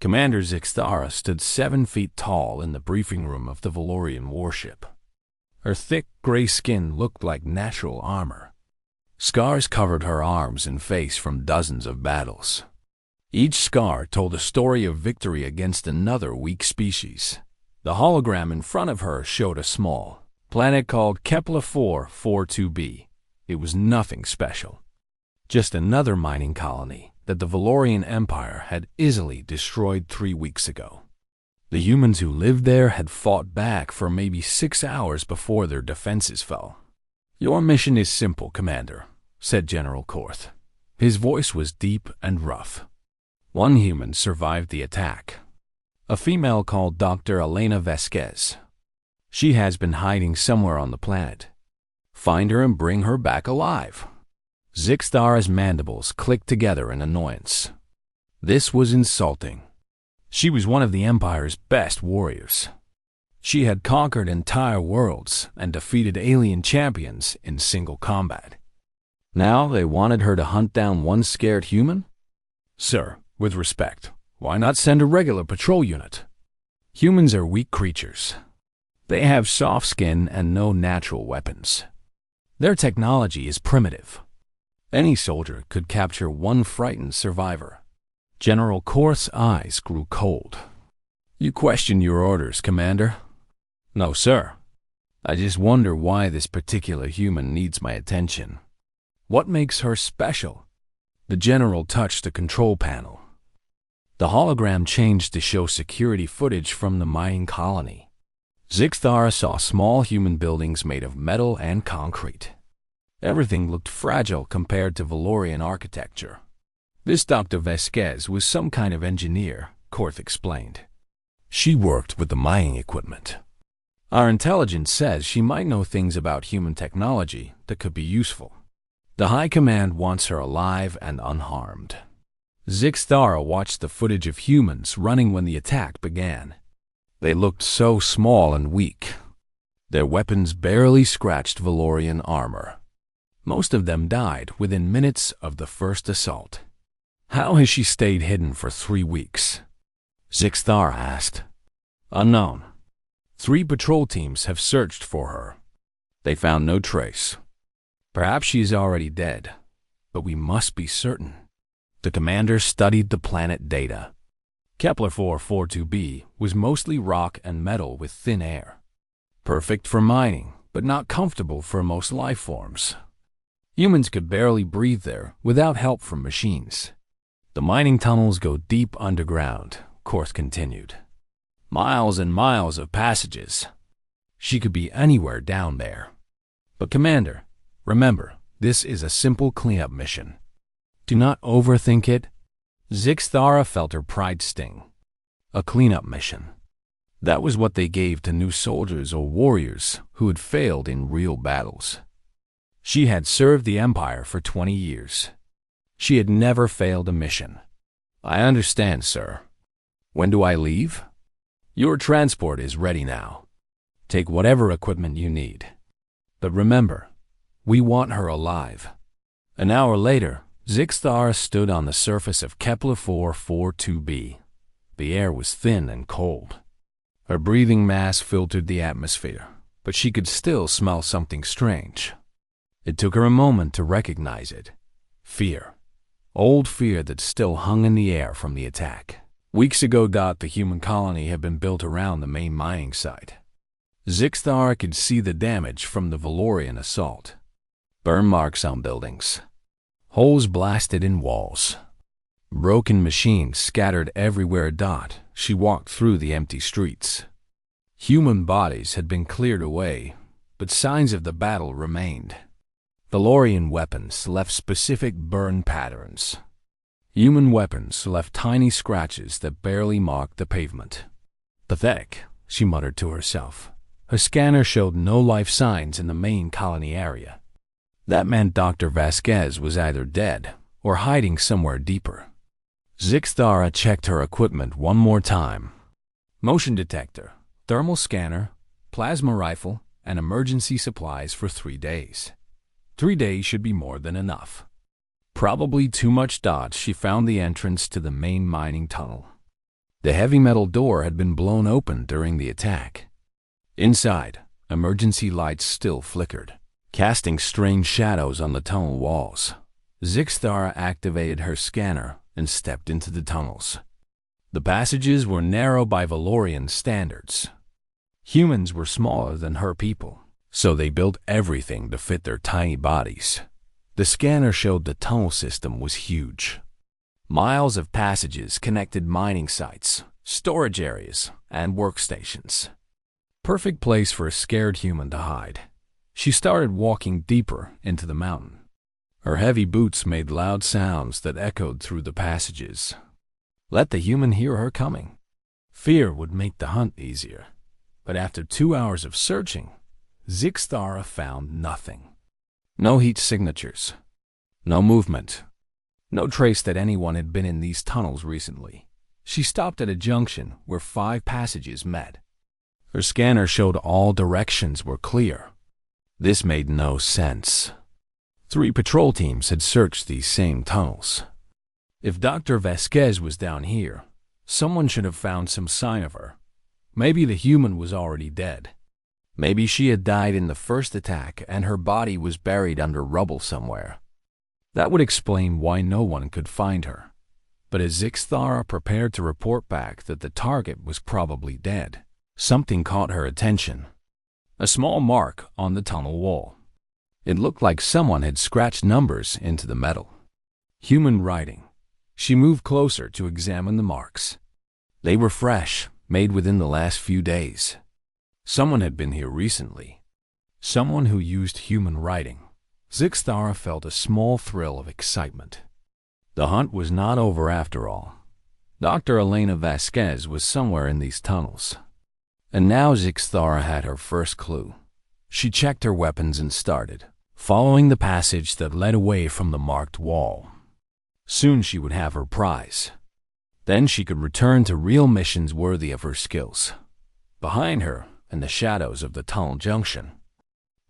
Commander Zixthara stood 7 feet tall in the briefing room of the Valorian warship. Her thick, gray skin looked like natural armor. Scars covered her arms and face from dozens of battles. Each scar told a story of victory against another weak species. The hologram in front of her showed a small planet called Kepler-442b. It was nothing special. Just another mining colony that the Valorian Empire had easily destroyed 3 weeks ago. The humans who lived there had fought back for maybe 6 hours before their defenses fell. "Your mission is simple, Commander," said General Korth. His voice was deep and rough. One human survived the attack. A female called Dr. Elena Vasquez. She has been hiding somewhere on the planet. Find her and bring her back alive. Zixthara's mandibles clicked together in annoyance. This was insulting. She was one of the Empire's best warriors. She had conquered entire worlds and defeated alien champions in single combat. Now they wanted her to hunt down one scared human? Sir, with respect, why not send a regular patrol unit? Humans are weak creatures. They have soft skin and no natural weapons. Their technology is primitive. Any soldier could capture one frightened survivor. General Korth's eyes grew cold. "You question your orders, Commander?" "No, sir. I just wonder why this particular human needs my attention. What makes her special?" The general touched the control panel. The hologram changed to show security footage from the mining colony. Zixthara saw small human buildings made of metal and concrete. Everything looked fragile compared to Valorian architecture. This Dr. Vasquez was some kind of engineer, Korth explained. She worked with the mining equipment. Our intelligence says she might know things about human technology that could be useful. The High Command wants her alive and unharmed. Zixthara watched the footage of humans running when the attack began. They looked so small and weak. Their weapons barely scratched Valorian armor. Most of them died within minutes of the first assault. "How has she stayed hidden for 3 weeks?" Zixthara asked. "Unknown. 3 patrol teams have searched for her. They found no trace. Perhaps she is already dead, but we must be certain." The commander studied the planet data. Kepler-442b was mostly rock and metal with thin air. Perfect for mining, but not comfortable for most life forms. Humans could barely breathe there without help from machines. "The mining tunnels go deep underground," Korth continued. "Miles and miles of passages. She could be anywhere down there. But Commander, remember, this is a simple cleanup mission. Do not overthink it." Zixthara felt her pride sting. A cleanup mission. That was what they gave to new soldiers or warriors who had failed in real battles. She had served the Empire for 20 years. She had never failed a mission. "I understand, sir. When do I leave?" "Your transport is ready now. Take whatever equipment you need. But remember, we want her alive." An hour later, Zixthara stood on the surface of Kepler-442b. The air was thin and cold. Her breathing mask filtered the atmosphere, but she could still smell something strange. It took her a moment to recognize it. Fear. Old fear that still hung in the air from the attack. Weeks ago, the human colony had been built around the main mining site. Zixthara could see the damage from the Valorian assault. Burn marks on buildings. Holes blasted in walls. Broken machines scattered everywhere. She walked through the empty streets. Human bodies had been cleared away, but signs of the battle remained. Valorian weapons left specific burn patterns. Human weapons left tiny scratches that barely marked the pavement. "Pathetic," she muttered to herself. Her scanner showed no life signs in the main colony area. That meant Dr. Vasquez was either dead or hiding somewhere deeper. Zixthara checked her equipment one more time. Motion detector, thermal scanner, plasma rifle, and emergency supplies for 3 days. 3 days should be more than enough. Probably too much. She found the entrance to the main mining tunnel. The heavy metal door had been blown open during the attack. Inside, emergency lights still flickered, casting strange shadows on the tunnel walls. Zixthara activated her scanner and stepped into the tunnels. The passages were narrow by Valorian standards. Humans were smaller than her people, so they built everything to fit their tiny bodies. The scanner showed the tunnel system was huge. Miles of passages connected mining sites, storage areas, and workstations. Perfect place for a scared human to hide. She started walking deeper into the mountain. Her heavy boots made loud sounds that echoed through the passages. Let the human hear her coming. Fear would make the hunt easier. But after 2 hours of searching, Zixthara found nothing. No heat signatures. No movement. No trace that anyone had been in these tunnels recently. She stopped at a junction where 5 passages met. Her scanner showed all directions were clear. This made no sense. 3 patrol teams had searched these same tunnels. If Dr. Vasquez was down here, someone should have found some sign of her. Maybe the human was already dead. Maybe she had died in the first attack and her body was buried under rubble somewhere. That would explain why no one could find her. But as Zixthara prepared to report back that the target was probably dead, something caught her attention. A small mark on the tunnel wall. It looked like someone had scratched numbers into the metal. Human writing. She moved closer to examine the marks. They were fresh, made within the last few days. Someone had been here recently. Someone who used human writing. Zixthara felt a small thrill of excitement. The hunt was not over after all. Dr. Elena Vasquez was somewhere in these tunnels. And now Zixthara had her first clue. She checked her weapons and started, following the passage that led away from the marked wall. Soon she would have her prize. Then she could return to real missions worthy of her skills. Behind her, in the shadows of the tunnel junction,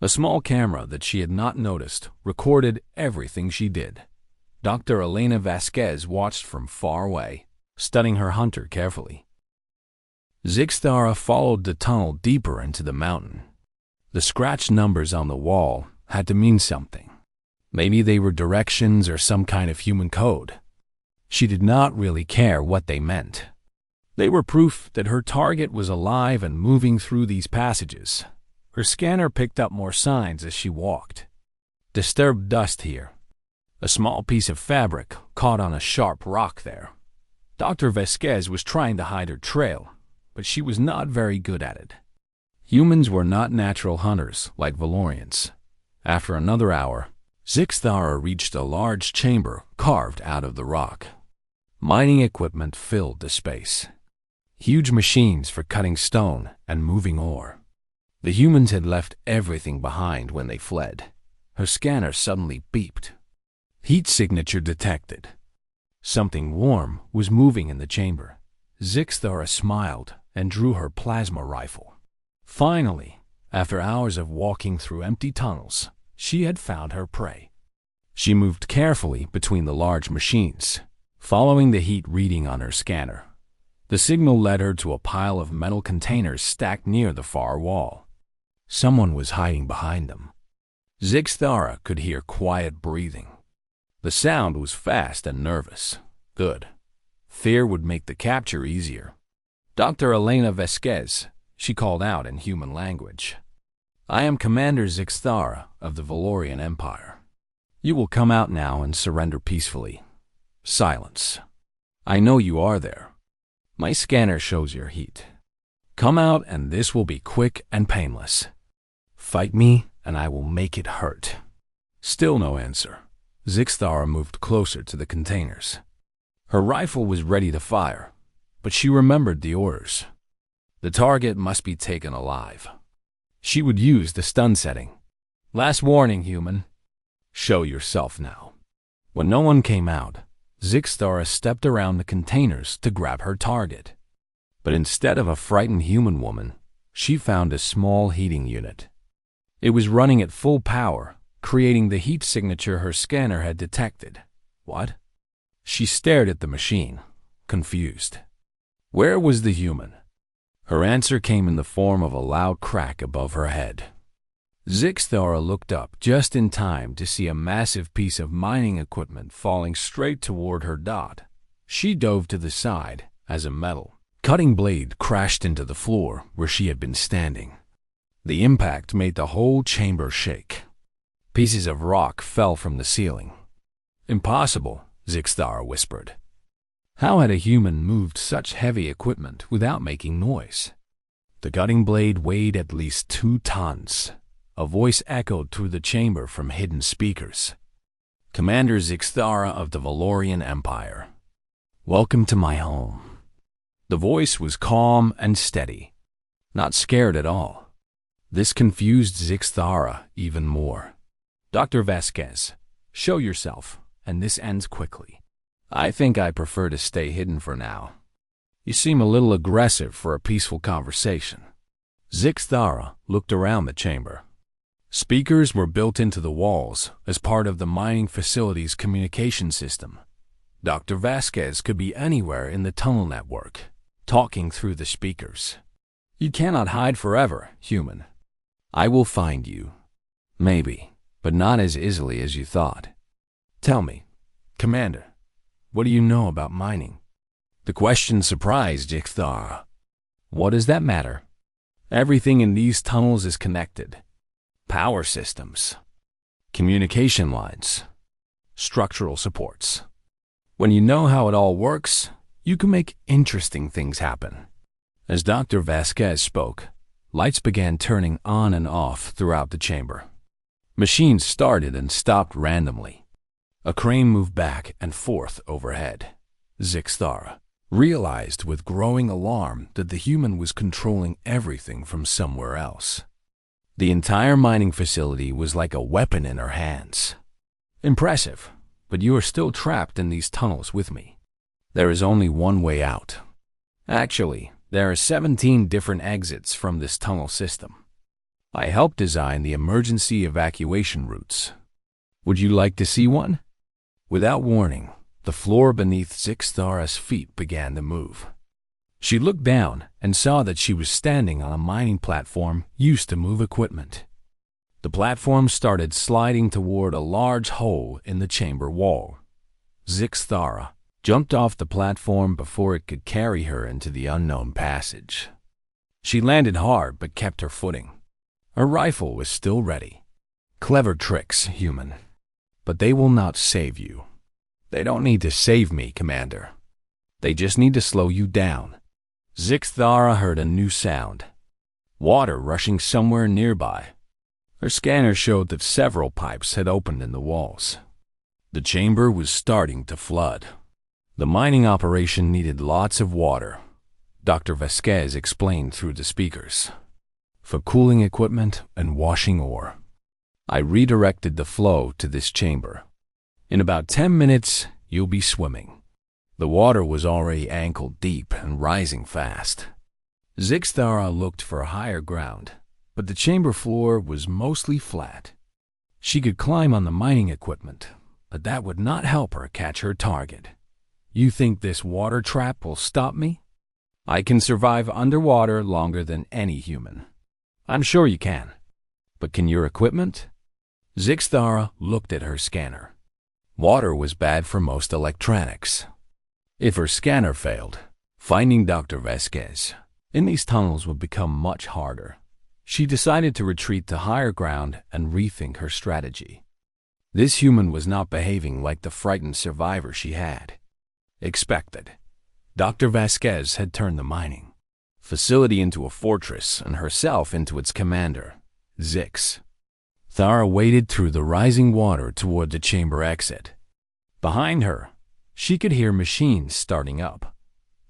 a small camera that she had not noticed recorded everything she did. Dr. Elena Vasquez watched from far away, studying her hunter carefully. Zixthara followed the tunnel deeper into the mountain. The scratched numbers on the wall had to mean something. Maybe they were directions or some kind of human code. She did not really care what they meant. They were proof that her target was alive and moving through these passages. Her scanner picked up more signs as she walked. Disturbed dust here. A small piece of fabric caught on a sharp rock there. Dr. Vasquez was trying to hide her trail, but she was not very good at it. Humans were not natural hunters like Valorians. After another hour, Zixthara reached a large chamber carved out of the rock. Mining equipment filled the space. Huge machines for cutting stone and moving ore. The humans had left everything behind when they fled. Her scanner suddenly beeped. Heat signature detected. Something warm was moving in the chamber. Zixthara smiled and drew her plasma rifle. Finally, after hours of walking through empty tunnels, she had found her prey. She moved carefully between the large machines, following the heat reading on her scanner. The signal led her to a pile of metal containers stacked near the far wall. Someone was hiding behind them. Zixthara could hear quiet breathing. The sound was fast and nervous. Good. Fear would make the capture easier. Dr. Elena Vasquez, she called out in human language. I am Commander Zixthara of the Valorian Empire. You will come out now and surrender peacefully. Silence. I know you are there. My scanner shows your heat. Come out and this will be quick and painless. Fight me and I will make it hurt. Still no answer. Zixthara moved closer to the containers. Her rifle was ready to fire, but she remembered the orders. The target must be taken alive. She would use the stun setting. Last warning, human. Show yourself now. When no one came out, Zixthara stepped around the containers to grab her target. But instead of a frightened human woman, she found a small heating unit. It was running at full power, creating the heat signature her scanner had detected. What? She stared at the machine, confused. Where was the human? Her answer came in the form of a loud crack above her head. Zixthara looked up just in time to see a massive piece of mining equipment falling straight toward her dot. She dove to the side as a metal cutting blade crashed into the floor where she had been standing. The impact made the whole chamber shake. Pieces of rock fell from the ceiling. Impossible, Zixthara whispered. How had a human moved such heavy equipment without making noise? The cutting blade weighed at least 2 tons. A voice echoed through the chamber from hidden speakers. Commander Zixthara of the Valorian Empire. Welcome to my home. The voice was calm and steady, not scared at all. This confused Zixthara even more. Dr. Vasquez, show yourself, and this ends quickly. I think I prefer to stay hidden for now. You seem a little aggressive for a peaceful conversation. Zixthara looked around the chamber. Speakers were built into the walls as part of the mining facility's communication system. Dr. Vasquez could be anywhere in the tunnel network, talking through the speakers. You cannot hide forever, human. I will find you. Maybe, but not as easily as you thought. Tell me, Commander, what do you know about mining? The question surprised Zixthara. What does that matter? Everything in these tunnels is connected. Power systems, communication lines, structural supports. When you know how it all works, you can make interesting things happen. As Dr. Vasquez spoke, lights began turning on and off throughout the chamber. Machines started and stopped randomly. A crane moved back and forth overhead. Zixthara realized with growing alarm that the human was controlling everything from somewhere else. The entire mining facility was like a weapon in her hands. Impressive, but you are still trapped in these tunnels with me. There is only one way out. Actually, there are 17 different exits from this tunnel system. I helped design the emergency evacuation routes. Would you like to see one? Without warning, the floor beneath Zixthara's feet began to move. She looked down and saw that she was standing on a mining platform used to move equipment. The platform started sliding toward a large hole in the chamber wall. Zixthara jumped off the platform before it could carry her into the unknown passage. She landed hard but kept her footing. Her rifle was still ready. Clever tricks, human. But they will not save you. They don't need to save me, Commander. They just need to slow you down. Zixthara heard a new sound. Water rushing somewhere nearby. Her scanner showed that several pipes had opened in the walls. The chamber was starting to flood. The mining operation needed lots of water, Dr. Vasquez explained through the speakers, for cooling equipment and washing ore. I redirected the flow to this chamber. In about 10 minutes, you'll be swimming. The water was already ankle deep and rising fast. Zixthara looked for higher ground, but the chamber floor was mostly flat. She could climb on the mining equipment, but that would not help her catch her target. You think this water trap will stop me? I can survive underwater longer than any human. I'm sure you can. But can your equipment? Zixthara looked at her scanner. Water was bad for most electronics. If her scanner failed, finding Dr. Vasquez in these tunnels would become much harder. She decided to retreat to higher ground and rethink her strategy. This human was not behaving like the frightened survivor she had expected. Dr. Vasquez had turned the mining facility into a fortress and herself into its commander, Zix. Thara waded through the rising water toward the chamber exit. Behind her, she could hear machines starting up.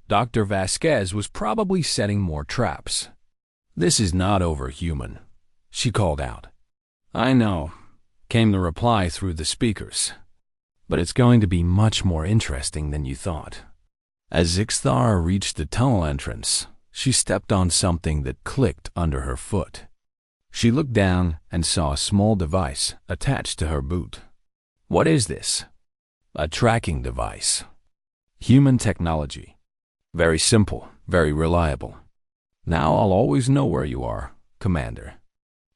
Dr. Vasquez was probably setting more traps. This is not over, human, she called out. I know, came the reply through the speakers. But it's going to be much more interesting than you thought. As Zixthara reached the tunnel entrance, she stepped on something that clicked under her foot. She looked down and saw a small device attached to her boot. What is this? A tracking device. Human technology. Very simple, very reliable. Now I'll always know where you are, Commander.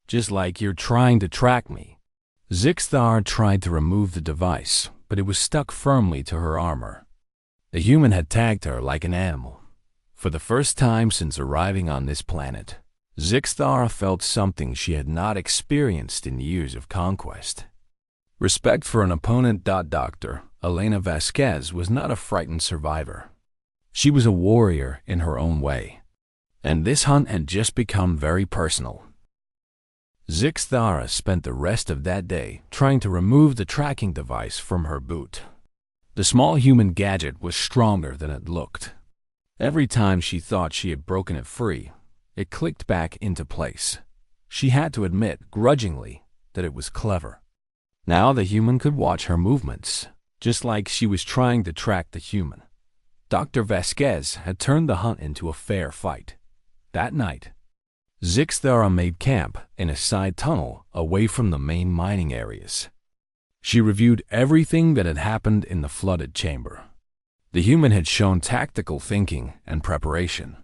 Just like you're trying to track me. Zixthar tried to remove the device, but it was stuck firmly to her armor. The human had tagged her like an animal. For the first time since arriving on this planet, Zixthar felt something she had not experienced in years of conquest. Respect for an opponent. Dr. Elena Vasquez was not a frightened survivor. She was a warrior in her own way. And this hunt had just become very personal. Zixthara spent the rest of that day trying to remove the tracking device from her boot. The small human gadget was stronger than it looked. Every time she thought she had broken it free, it clicked back into place. She had to admit, grudgingly, that it was clever. Now the human could watch her movements, just like she was trying to track the human. Dr. Vasquez had turned the hunt into a fair fight. That night, Zixthara made camp in a side tunnel away from the main mining areas. She reviewed everything that had happened in the flooded chamber. The human had shown tactical thinking and preparation.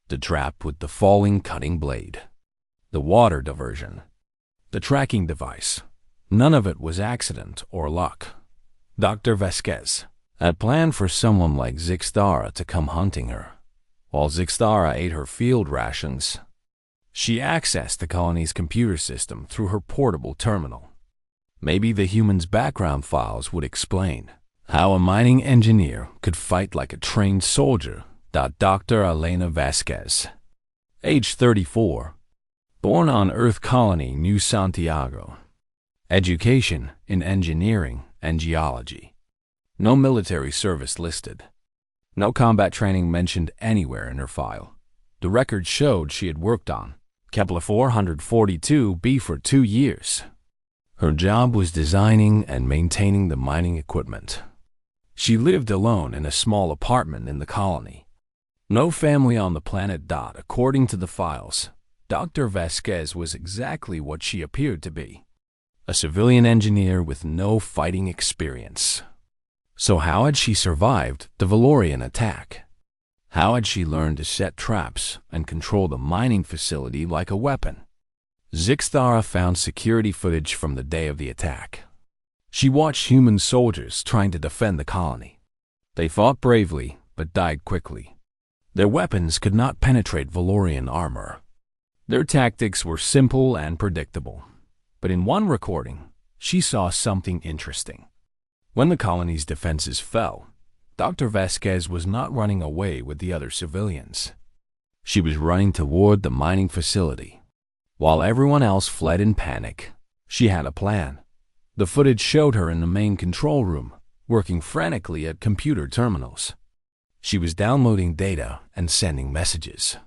The trap with the falling cutting blade. The water diversion. The tracking device. None of it was accident or luck. Dr. Vasquez had planned for someone like Zixthara to come hunting her. While Zixthara ate her field rations, she accessed the colony's computer system through her portable terminal. Maybe the human's background files would explain how a mining engineer could fight like a trained soldier. Dr. Elena Vasquez, age 34, born on Earth Colony, New Santiago. Education in engineering and geology. No military service listed. No combat training mentioned anywhere in her file. The record showed she had worked on Kepler 442b for 2 years. Her job was designing and maintaining the mining equipment. She lived alone in a small apartment in the colony. No family on the planet. According to the files, Dr. Vasquez was exactly what she appeared to be. A civilian engineer with no fighting experience. So how had she survived the Valorian attack? How had she learned to set traps and control the mining facility like a weapon? Zixthara found security footage from the day of the attack. She watched human soldiers trying to defend the colony. They fought bravely, but died quickly. Their weapons could not penetrate Valorian armor. Their tactics were simple and predictable. But in one recording, she saw something interesting. When the colony's defenses fell, Dr. Vasquez was not running away with the other civilians. She was running toward the mining facility. While everyone else fled in panic, she had a plan. The footage showed her in the main control room, working frantically at computer terminals. She was downloading data and sending messages.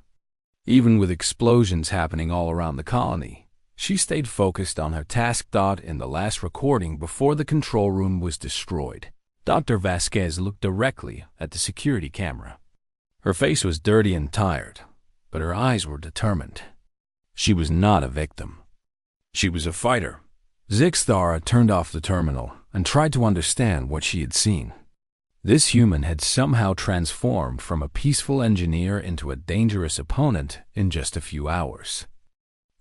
Even with explosions happening all around the colony, she stayed focused on her task. In the last recording before the control room was destroyed, Dr. Vasquez looked directly at the security camera. Her face was dirty and tired, but her eyes were determined. She was not a victim. She was a fighter. Zixthara turned off the terminal and tried to understand what she had seen. This human had somehow transformed from a peaceful engineer into a dangerous opponent in just a few hours.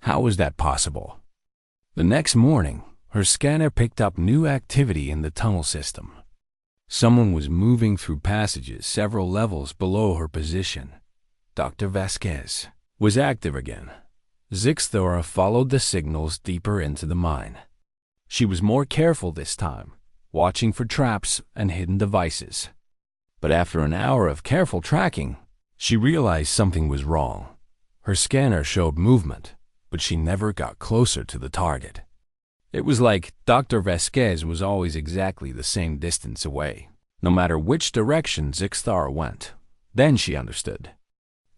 How was that possible? The next morning, her scanner picked up new activity in the tunnel system. Someone was moving through passages several levels below her position. Dr. Vasquez was active again. Zixthara followed the signals deeper into the mine. She was more careful this time, watching for traps and hidden devices. But after an hour of careful tracking, she realized something was wrong. Her scanner showed movement, but she never got closer to the target. It was like Dr. Vasquez was always exactly the same distance away, no matter which direction Zixthara went. Then she understood.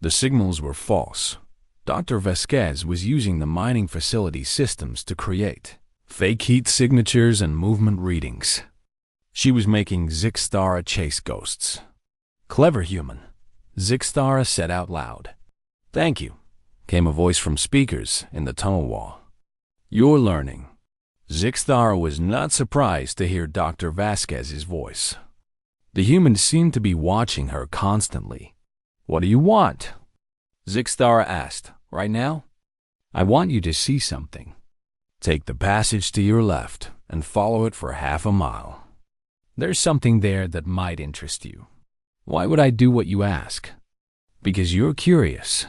The signals were false. Dr. Vasquez was using the mining facility systems to create fake heat signatures and movement readings. She was making Zixthara chase ghosts. Clever human, Zixthara said out loud. "Thank you," came a voice from speakers in the tunnel wall. "You're learning." Zixthara was not surprised to hear Dr. Vasquez's voice. The human seemed to be watching her constantly, What do you want? Zixthara asked. Right now? I want you to see something. Take the passage to your left and follow it for half a mile. There's something there that might interest you. Why would I do what you ask? Because you're curious.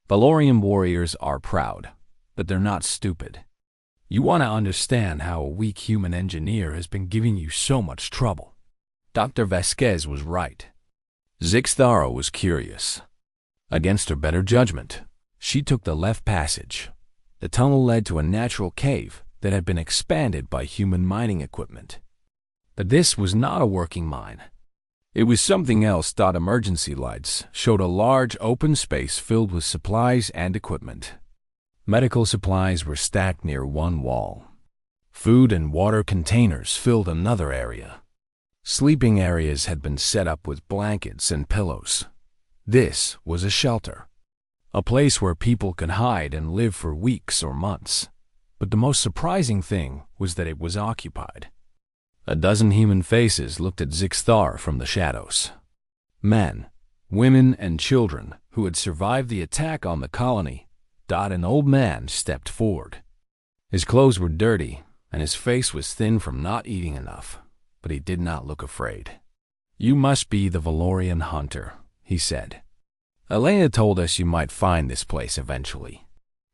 Valorian warriors are proud, but they're not stupid. You want to understand how a weak human engineer has been giving you so much trouble. Dr. Vasquez was right. Zixthara was curious. Against her better judgment, she took the left passage. The tunnel led to a natural cave that had been expanded by human mining equipment. But this was not a working mine. It was something else. Emergency lights showed a large open space filled with supplies and equipment. Medical supplies were stacked near one wall. Food and water containers filled another area. Sleeping areas had been set up with blankets and pillows. This was a shelter, a place where people could hide and live for weeks or months. But the most surprising thing was that it was occupied. A dozen human faces looked at Zixthara from the shadows. Men, women, and children who had survived the attack on the colony. An old man stepped forward. His clothes were dirty, and his face was thin from not eating enough, but he did not look afraid. You must be the Valorian hunter, he said. Elena told us you might find this place eventually.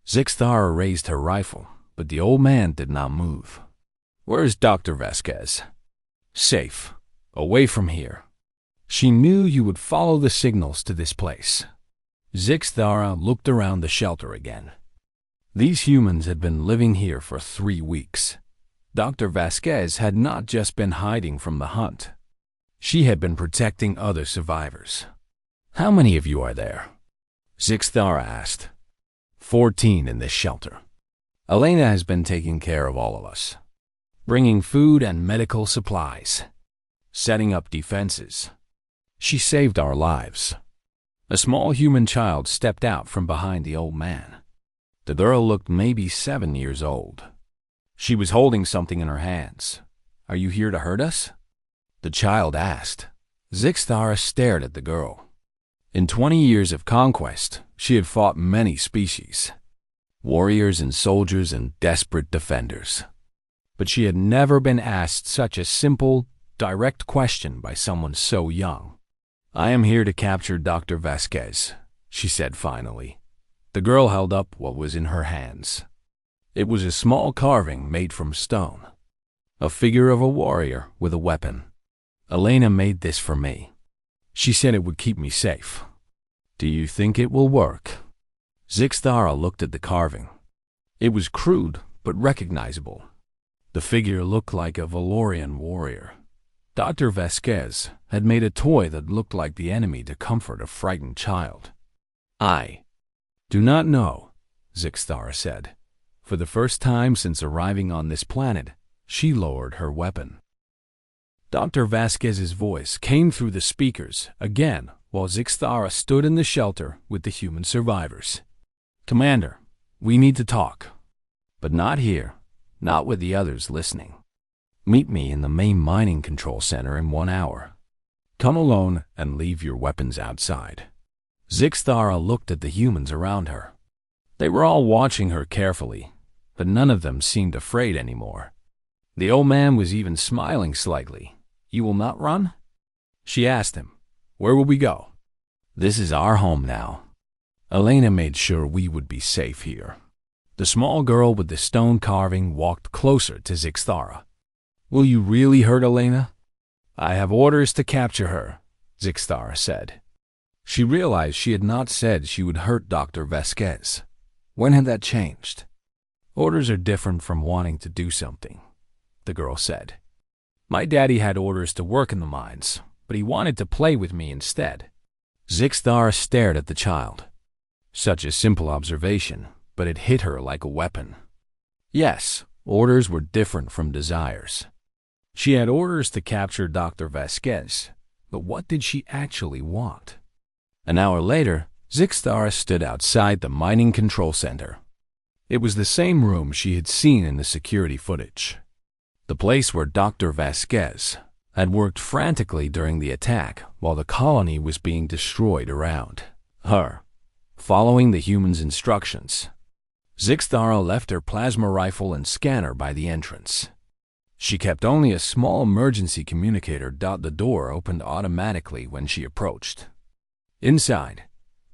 Zixthara raised her rifle, but the old man did not move. Where's Dr. Vasquez? Safe, away from here. She knew you would follow the signals to this place. Zixthara looked around the shelter again. These humans had been living here for 3 weeks. Dr. Vasquez had not just been hiding from the hunt. She had been protecting other survivors. How many of you are there? Zixthara asked. 14 in this shelter. Elena has been taking care of all of us, bringing food and medical supplies, setting up defenses. She saved our lives. A small human child stepped out from behind the old man. The girl looked maybe 7 years old. She was holding something in her hands. Are you here to hurt us? The child asked. Zixthara stared at the girl. In 20 years of conquest, she had fought many species, warriors and soldiers and desperate defenders. But she had never been asked such a simple, direct question by someone so young. I am here to capture Dr. Vasquez, she said finally. The girl held up what was in her hands. It was a small carving made from stone, a figure of a warrior with a weapon. Elena made this for me. She said it would keep me safe. Do you think it will work? Zixthara looked at the carving. It was crude but recognizable. The figure looked like a Valorian warrior. Dr. Vasquez had made a toy that looked like the enemy to comfort a frightened child. I do not know, Zixthara said. For the first time since arriving on this planet, she lowered her weapon. Dr. Vasquez's voice came through the speakers again while Zixthara stood in the shelter with the human survivors. Commander, we need to talk. But not here, not with the others listening. Meet me in the main mining control center in 1 hour. Come alone and leave your weapons outside. Zixthara looked at the humans around her. They were all watching her carefully, but none of them seemed afraid anymore. The old man was even smiling slightly. You will not run? She asked him. Where will we go? This is our home now. Elena made sure we would be safe here. The small girl with the stone carving walked closer to Zixthara. Will you really hurt Elena? I have orders to capture her, Zixthara said. She realized she had not said she would hurt Dr. Vasquez. When had that changed? Orders are different from wanting to do something, the girl said. My daddy had orders to work in the mines, but he wanted to play with me instead. Zixthara stared at the child. Such a simple observation, but it hit her like a weapon. Yes, orders were different from desires. She had orders to capture Dr. Vasquez, but what did she actually want? An hour later, Zixthara stood outside the mining control center. It was the same room she had seen in the security footage. The place where Dr. Vasquez had worked frantically during the attack while the colony was being destroyed around her. Following the humans' instructions, Zixthara left her plasma rifle and scanner by the entrance. She kept only a small emergency communicator. The door opened automatically when she approached. Inside,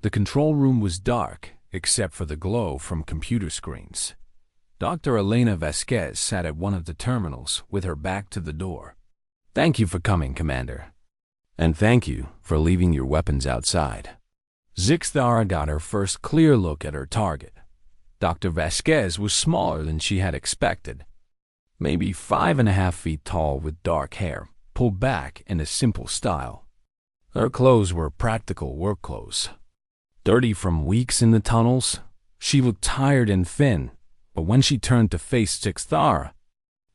the control room was dark except for the glow from computer screens. Dr. Elena Vasquez sat at one of the terminals with her back to the door. "Thank you for coming, Commander. And thank you for leaving your weapons outside." Zixthara got her first clear look at her target. Dr. Vasquez was smaller than she had expected. Maybe 5.5 feet tall with dark hair, pulled back in a simple style. Her clothes were practical work clothes. Dirty from weeks in the tunnels, she looked tired and thin, but when she turned to face Zixthara,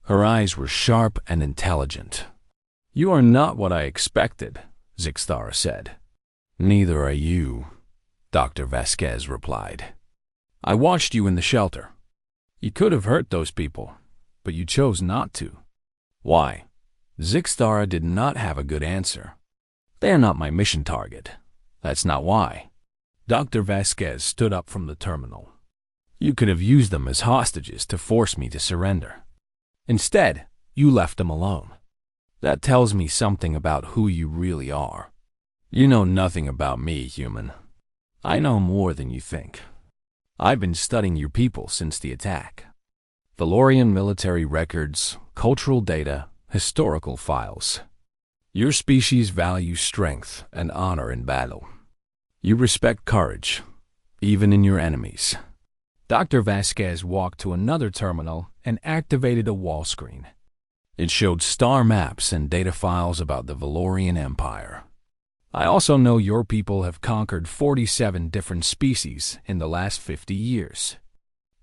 her eyes were sharp and intelligent. "You are not what I expected," Zixthara said. "Neither are you," Dr. Vasquez replied. "I watched you in the shelter. You could have hurt those people, but you chose not to." "Why?" Zixthara did not have a good answer. "They are not my mission target. That's not why." Dr. Vasquez stood up from the terminal. "You could have used them as hostages to force me to surrender. Instead, you left them alone. That tells me something about who you really are. You know nothing about me, human. I know more than you think. I've been studying your people since the attack. Valorian military records, cultural data, historical files. Your species values strength and honor in battle. You respect courage, even in your enemies." Dr. Vasquez walked to another terminal and activated a wall screen. It showed star maps and data files about the Valorian Empire. "I also know your people have conquered 47 different species in the last 50 years.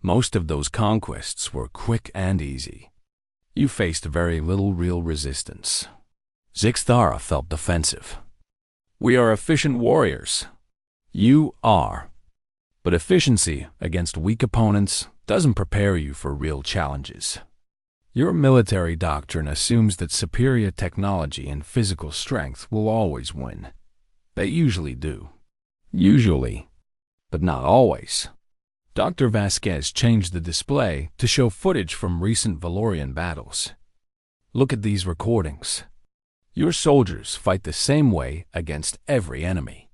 Most of those conquests were quick and easy. You faced very little real resistance." Zixthara felt defensive. "We are efficient warriors." "You are. But efficiency against weak opponents doesn't prepare you for real challenges. Your military doctrine assumes that superior technology and physical strength will always win. They usually do. Usually, but not always." Dr. Vasquez changed the display to show footage from recent Valorian battles. "Look at these recordings. Your soldiers fight the same way against every enemy.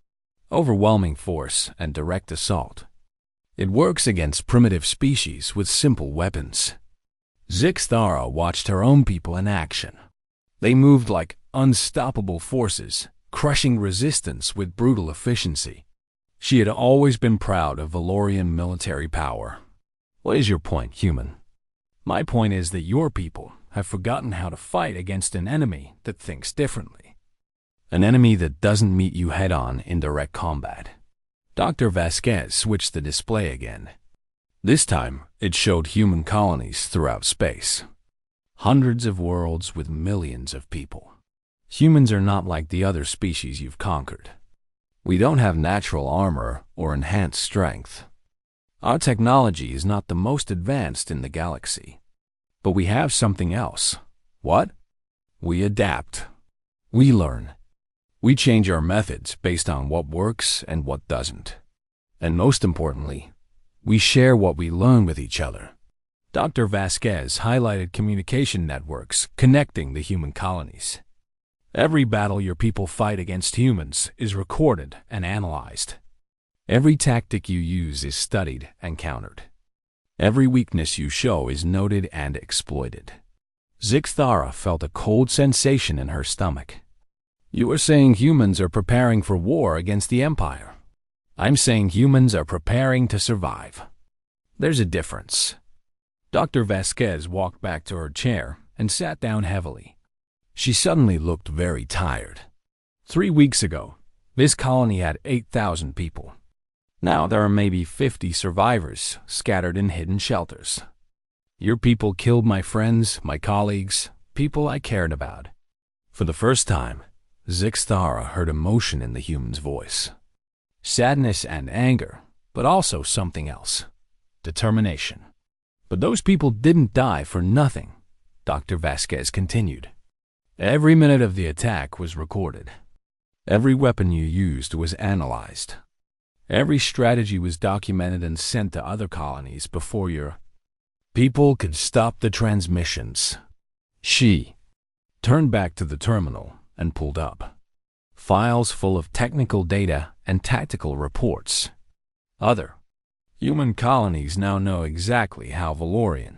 Overwhelming force and direct assault. It works against primitive species with simple weapons." Zixthara watched her own people in action. They moved like unstoppable forces, crushing resistance with brutal efficiency. She had always been proud of Valorian military power. "What is your point, human?" "My point is that your people have forgotten how to fight against an enemy that thinks differently. An enemy that doesn't meet you head-on in direct combat." Dr. Vasquez switched the display again. This time, it showed human colonies throughout space. Hundreds of worlds with millions of people. Humans are not like the other species you've conquered. We don't have natural armor or enhanced strength. Our technology is not the most advanced in the galaxy. But we have something else. What? We adapt. We learn. We change our methods based on what works and what doesn't. And most importantly, we share what we learn with each other. Dr. Vasquez highlighted communication networks connecting the human colonies. Every battle your people fight against humans is recorded and analyzed. Every tactic you use is studied and countered. Every weakness you show is noted and exploited. Zixthara felt a cold sensation in her stomach. "You are saying humans are preparing for war against the Empire. I'm saying humans are preparing to survive. There's a difference." Dr. Vasquez walked back to her chair and sat down heavily. She suddenly looked very tired. 3 weeks ago, this colony had 8,000 people. Now there are maybe 50 survivors scattered in hidden shelters. Your people killed my friends, my colleagues, people I cared about. For the first time, Zixthara heard emotion in the human's voice. Sadness and anger, but also something else. Determination. "But those people didn't die for nothing," Dr. Vasquez continued. Every minute of the attack was recorded. Every weapon you used was analyzed. Every strategy was documented and sent to other colonies before your people could stop the transmissions. She turned back to the terminal and pulled up files full of technical data and tactical reports. Other human colonies now know exactly how Valorian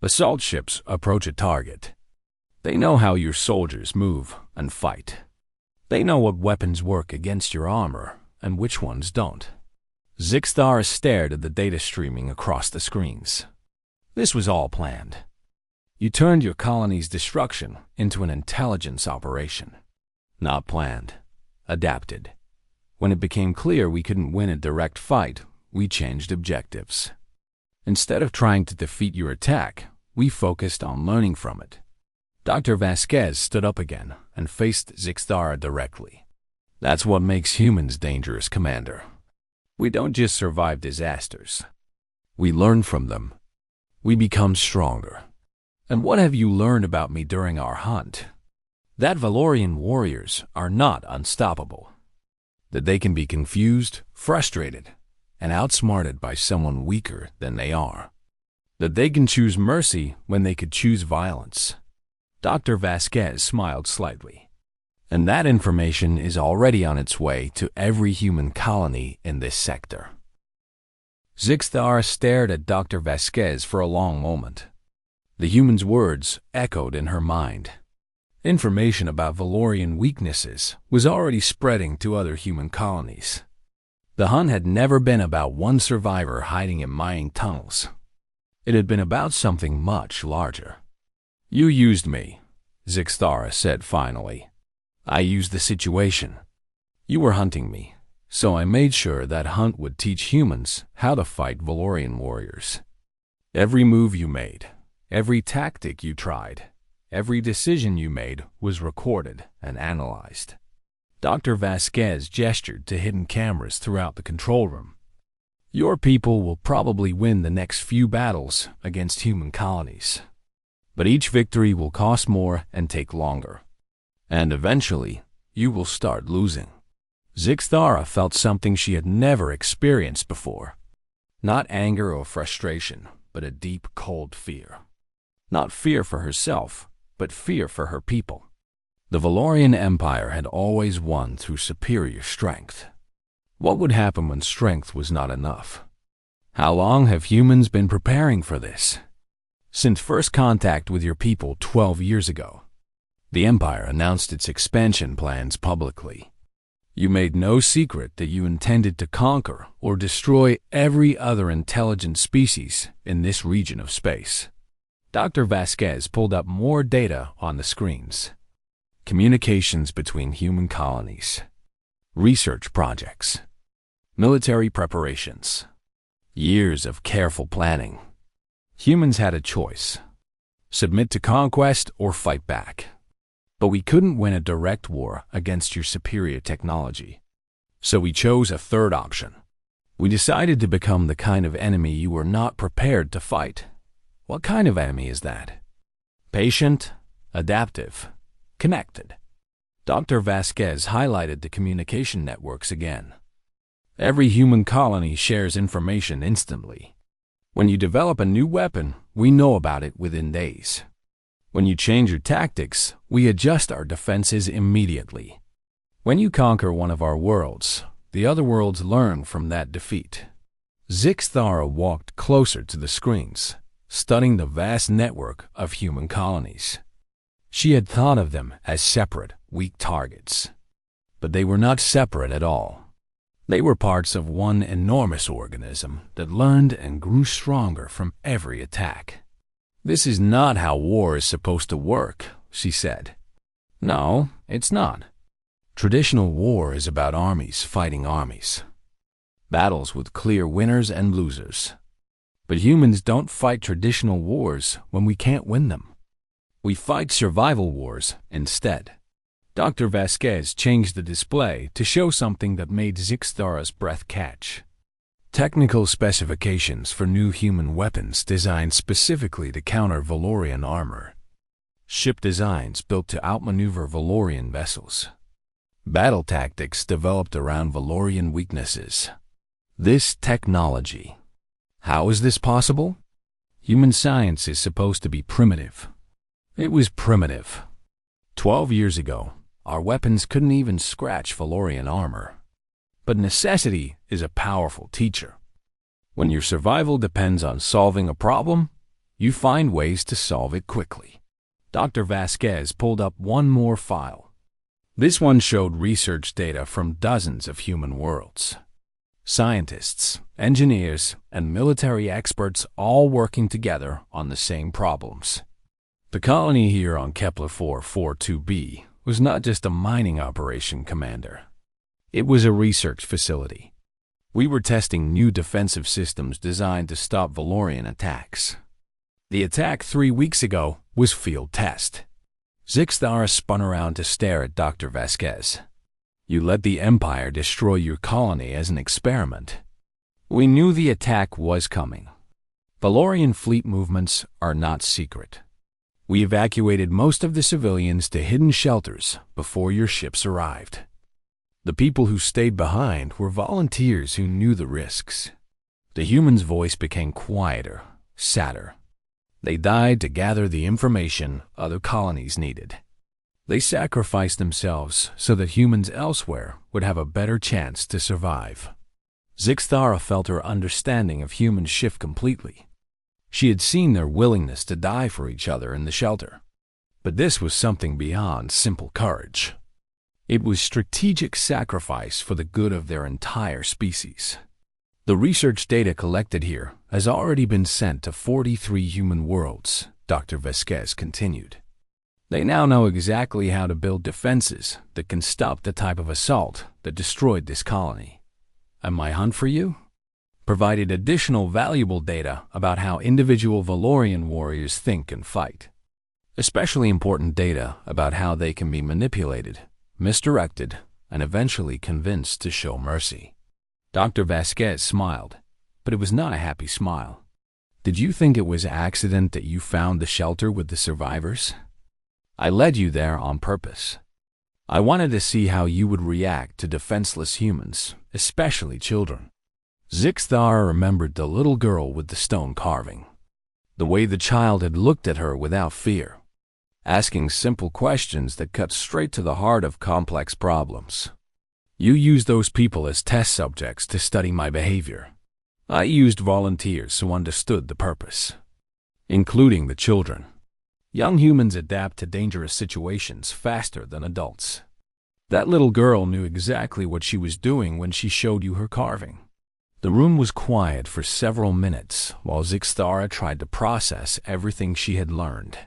assault ships approach a target. They know how your soldiers move and fight. They know what weapons work against your armor and which ones don't. Zixthara stared at the data streaming across the screens. This was all planned. You turned your colony's destruction into an intelligence operation. Not planned, adapted. When it became clear we couldn't win a direct fight, we changed objectives. Instead of trying to defeat your attack, we focused on learning from it. Dr. Vasquez stood up again and faced Zixthara directly. That's what makes humans dangerous, Commander. We don't just survive disasters. We learn from them. We become stronger. And what have you learned about me during our hunt? That Valorian warriors are not unstoppable. That they can be confused, frustrated, and outsmarted by someone weaker than they are. That they can choose mercy when they could choose violence. Dr. Vasquez smiled slightly. And that information is already on its way to every human colony in this sector. Zixthara stared at Dr. Vasquez for a long moment. The human's words echoed in her mind. Information about Valorian weaknesses was already spreading to other human colonies. The hunt had never been about one survivor hiding in mining tunnels. It had been about something much larger. You used me, Zixthara said finally. I used the situation. You were hunting me, so I made sure that hunt would teach humans how to fight Valorian warriors. Every move you made, every tactic you tried, every decision you made was recorded and analyzed. Dr. Vasquez gestured to hidden cameras throughout the control room. Your people will probably win the next few battles against human colonies. But each victory will cost more and take longer. And eventually, you will start losing. Zixthara felt something she had never experienced before. Not anger or frustration, but a deep, cold fear. Not fear for herself, but fear for her people. The Valorian Empire had always won through superior strength. What would happen when strength was not enough? How long have humans been preparing for this? Since first contact with your people 12 years ago, the Empire announced its expansion plans publicly. You made no secret that you intended to conquer or destroy every other intelligent species in this region of space. Dr. Vasquez pulled up more data on the screens. Communications between human colonies, research projects, military preparations, years of careful planning. Humans had a choice: submit to conquest or fight back. But we couldn't win a direct war against your superior technology. So we chose a third option. We decided to become the kind of enemy you were not prepared to fight. What kind of enemy is that? Patient, adaptive, connected. Dr. Vasquez highlighted the communication networks again. Every human colony shares information instantly. When you develop a new weapon, we know about it within days. When you change your tactics, we adjust our defenses immediately. When you conquer one of our worlds, the other worlds learn from that defeat. Zixthara walked closer to the screens, studying the vast network of human colonies. She had thought of them as separate, weak targets. But they were not separate at all. They were parts of one enormous organism that learned and grew stronger from every attack. This is not how war is supposed to work, she said. No, it's not. Traditional war is about armies fighting armies. Battles with clear winners and losers. But humans don't fight traditional wars when we can't win them. We fight survival wars instead. Dr. Vasquez changed the display to show something that made Zixthara's breath catch. Technical specifications for new human weapons designed specifically to counter Valorian armor. ship designs built to outmaneuver Valorian vessels, battle tactics developed around Valorian weaknesses. This technology. How is this possible? Human science is supposed to be primitive. It was primitive. 12 years ago, our weapons couldn't even scratch Valorian armor. But necessity is a powerful teacher. When your survival depends on solving a problem, you find ways to solve it quickly. Dr. Vasquez pulled up one more file. This one showed research data from dozens of human worlds. Scientists, engineers, and military experts all working together on the same problems. The colony here on Kepler 442b was not just a mining operation, Commander. It was a research facility. We were testing new defensive systems designed to stop Valorian attacks. The attack 3 weeks ago was field test. Zixthara spun around to stare at Dr. Vasquez. You let the Empire destroy your colony as an experiment. We knew the attack was coming. Valorian fleet movements are not secret. We evacuated most of the civilians to hidden shelters before your ships arrived. The people who stayed behind were volunteers who knew the risks. The humans' voice became quieter, sadder. They died to gather the information other colonies needed. They sacrificed themselves so that humans elsewhere would have a better chance to survive. Zixthara felt her understanding of humans shift completely. She had seen their willingness to die for each other in the shelter. But this was something beyond simple courage. It was strategic sacrifice for the good of their entire species. The research data collected here has already been sent to 43 human worlds, Dr. Vasquez continued. They now know exactly how to build defenses that can stop the type of assault that destroyed this colony. And my hunt for you provided additional valuable data about how individual Valorian warriors think and fight. Especially important data about how they can be manipulated, misdirected, and eventually convinced to show mercy. Dr. Vasquez smiled, but it was not a happy smile. Did you think it was an accident that you found the shelter with the survivors? I led you there on purpose. I wanted to see how you would react to defenseless humans, especially children. Zixthara remembered the little girl with the stone carving. The way the child had looked at her without fear, asking simple questions that cut straight to the heart of complex problems. You used those people as test subjects to study my behavior. I used volunteers who understood the purpose, including the children. Young humans adapt to dangerous situations faster than adults. That little girl knew exactly what she was doing when she showed you her carving. The room was quiet for several minutes while Zixthara tried to process everything she had learned.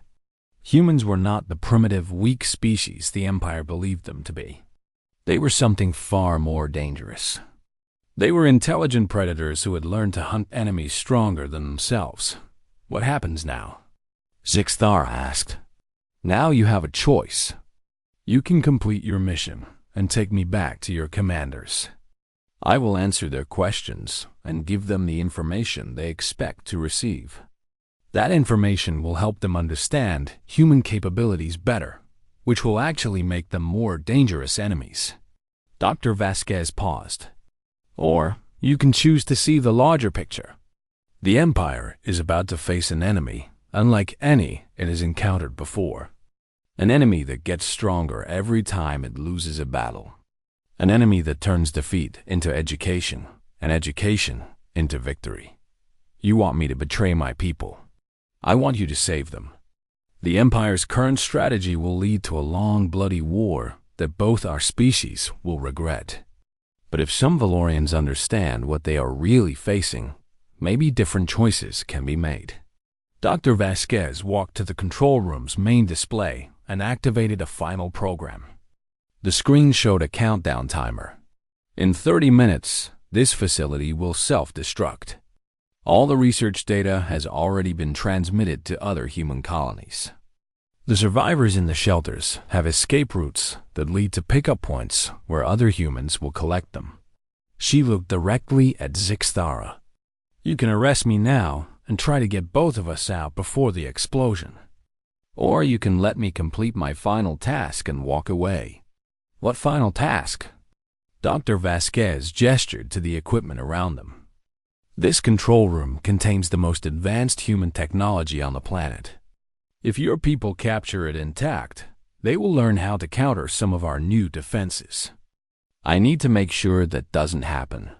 Humans were not the primitive, weak species the Empire believed them to be. They were something far more dangerous. They were intelligent predators who had learned to hunt enemies stronger than themselves. What happens now? Zixthara asked. Now you have a choice. You can complete your mission and take me back to your commanders. I will answer their questions and give them the information they expect to receive. That information will help them understand human capabilities better, which will actually make them more dangerous enemies. Dr. Vasquez paused. Or you can choose to see the larger picture. The Empire is about to face an enemy unlike any it has encountered before. An enemy that gets stronger every time it loses a battle. An enemy that turns defeat into education, and education into victory. You want me to betray my people. I want you to save them. The Empire's current strategy will lead to a long, bloody war that both our species will regret. But if some Valorians understand what they are really facing, maybe different choices can be made. Dr. Vasquez walked to the control room's main display and activated a final program. The screen showed a countdown timer. In 30 minutes, this facility will self-destruct. All the research data has already been transmitted to other human colonies. The survivors in the shelters have escape routes that lead to pickup points where other humans will collect them. She looked directly at Zixthara. You can arrest me now and try to get both of us out before the explosion. Or you can let me complete my final task and walk away." "What final task?" Dr. Vasquez gestured to the equipment around them. "This control room contains the most advanced human technology on the planet. If your people capture it intact, they will learn how to counter some of our new defenses. I need to make sure that doesn't happen."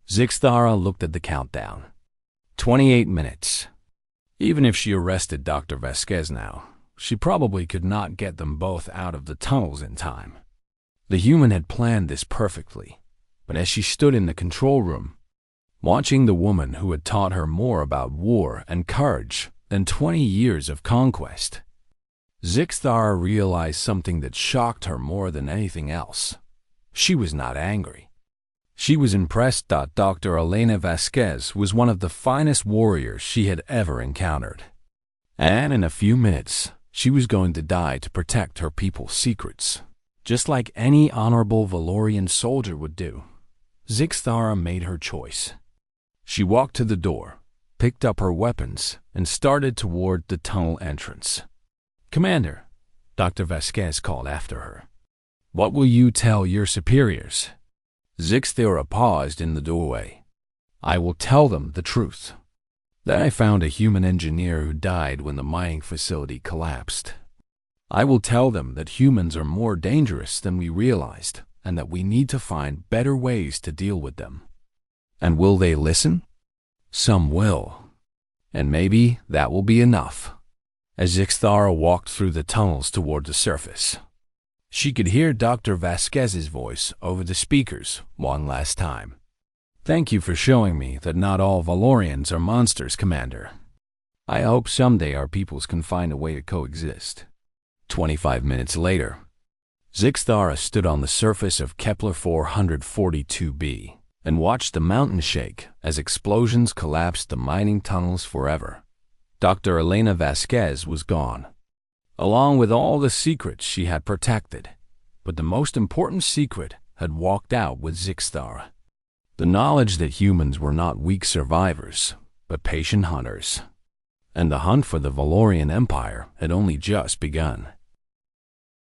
Zixthara looked at the countdown. 28 minutes. Even if she arrested Dr. Vasquez now, she probably could not get them both out of the tunnels in time. The human had planned this perfectly, but as she stood in the control room, watching the woman who had taught her more about war and courage than 20 years of conquest, Zixthara realized something that shocked her more than anything else. She was not angry. She was impressed that Dr. Elena Vasquez was one of the finest warriors she had ever encountered. And in a few minutes, she was going to die to protect her people's secrets, just like any honorable Valorian soldier would do. Zixthara made her choice. She walked to the door, picked up her weapons, and started toward the tunnel entrance. "Commander," Dr. Vasquez called after her, "what will you tell your superiors?" Zixthara paused in the doorway. "I will tell them the truth. That I found a human engineer who died when the mining facility collapsed. I will tell them that humans are more dangerous than we realized and that we need to find better ways to deal with them." "And will they listen?" "Some will. And maybe that will be enough." As Zixthara walked through the tunnels toward the surface, she could hear Dr. Vasquez's voice over the speakers one last time. "Thank you for showing me that not all Valorians are monsters, Commander. I hope someday our peoples can find a way to coexist." 25 minutes later, Zixthara stood on the surface of Kepler 442b and watched the mountain shake as explosions collapsed the mining tunnels forever. Dr. Elena Vasquez was gone, along with all the secrets she had protected. But the most important secret had walked out with Zixthara. The knowledge that humans were not weak survivors, but patient hunters. And the hunt for the Valorian Empire had only just begun.